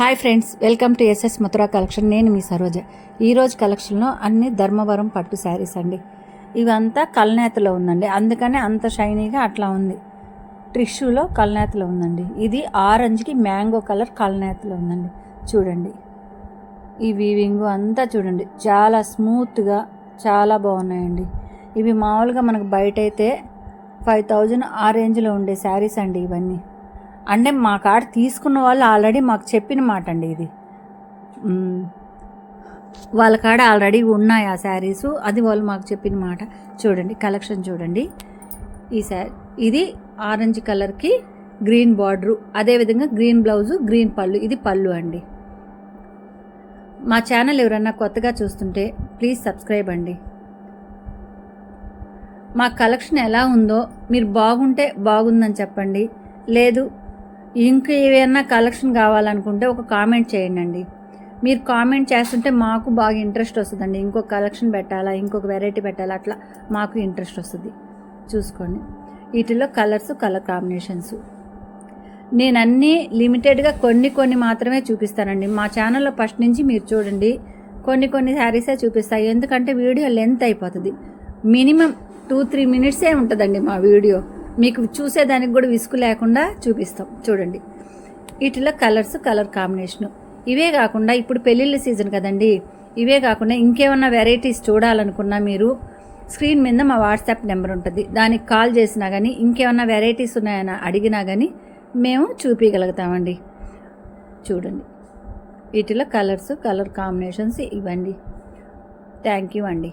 Hi friends, welcome to SS Mathura collection. నేను మీ సరోజ. ఈరోజు కలెక్షన్లో అన్ని ధర్మవరం పట్టు శారీస్ అండి. ఇవంతా కల్నేతలో ఉందండి, అందుకనే అంత షైనీగా అట్లా ఉంది. టిష్యూలో కల్నేతలో ఉందండి. ఇది ఆరెంజ్కి మ్యాంగో కలర్ కల్నేతలో ఉందండి. చూడండి, ఈ వీవింగ్ అంతా చూడండి, చాలా స్మూత్గా చాలా బాగున్నాయండి. ఇవి మామూలుగా మనకు బయట అయితే 5000 ఆ రేంజ్లో ఉండే శారీస్ అండి ఇవన్నీ. అంటే మా కాడ తీసుకున్న వాళ్ళు ఆల్రెడీ మాకు చెప్పిన మాట అండి. ఇది వాళ్ళ కాడ ఆల్రెడీ ఉన్నాయి ఆ శారీసు, అది వాళ్ళు మాకు చెప్పిన మాట. చూడండి కలెక్షన్ చూడండి. ఈ ఇది ఆరెంజ్ కలర్కి గ్రీన్ బార్డరు, అదేవిధంగా గ్రీన్ బ్లౌజు, గ్రీన్ పళ్ళు. ఇది పళ్ళు అండి. మా ఛానల్ ఎవరన్నా కొత్తగా చూస్తుంటే ప్లీజ్ సబ్స్క్రైబ్ అండి. మా కలెక్షన్ ఎలా ఉందో మీరు బాగుంటే బాగుందని చెప్పండి, లేదు ఇంకా ఏమైనా కలెక్షన్ కావాలనుకుంటే ఒక కామెంట్ చేయండి. మీరు కామెంట్ చేస్తుంటే మాకు బాగా ఇంట్రెస్ట్ వస్తుందండి. ఇంకొక కలెక్షన్ పెట్టాలా, ఇంకొక వెరైటీ పెట్టాలా, అట్లా మాకు ఇంట్రెస్ట్ వస్తుంది. చూసుకోండి, వీటిలో కలర్స్, కలర్ కాంబినేషన్స్ నేను అన్నీ లిమిటెడ్గా కొన్ని మాత్రమే చూపిస్తానండి. మా ఛానల్లో ఫస్ట్ నుంచి మీరు చూడండి, కొన్ని శారీసే చూపిస్తాయి. ఎందుకంటే వీడియో లెంత్ అయిపోతుంది. మినిమం 2-3 మినిట్సే ఉంటుందండి మా వీడియో. మీకు చూసేదానికి కూడా విసుగు లేకుండా చూపిస్తాం. చూడండి, వీటిలో కలర్స్, కలర్ కాంబినేషను. ఇవే కాకుండా ఇప్పుడు పెళ్ళిళ్ళ సీజన్ కదండి, ఇవే కాకుండా ఇంకేమన్నా వెరైటీస్ చూడాలనుకున్నా మీరు స్క్రీన్ మీద మా వాట్సాప్ నెంబర్ ఉంటుంది, దానికి కాల్ చేసినా కానీ ఇంకేమన్నా వెరైటీస్ ఉన్నాయని అడిగినా కానీ మేము చూపించగలుగుతామండి. చూడండి, వీటిలో కలర్స్, కలర్ కాంబినేషన్స్ ఇవ్వండి. థ్యాంక్ యూ అండి.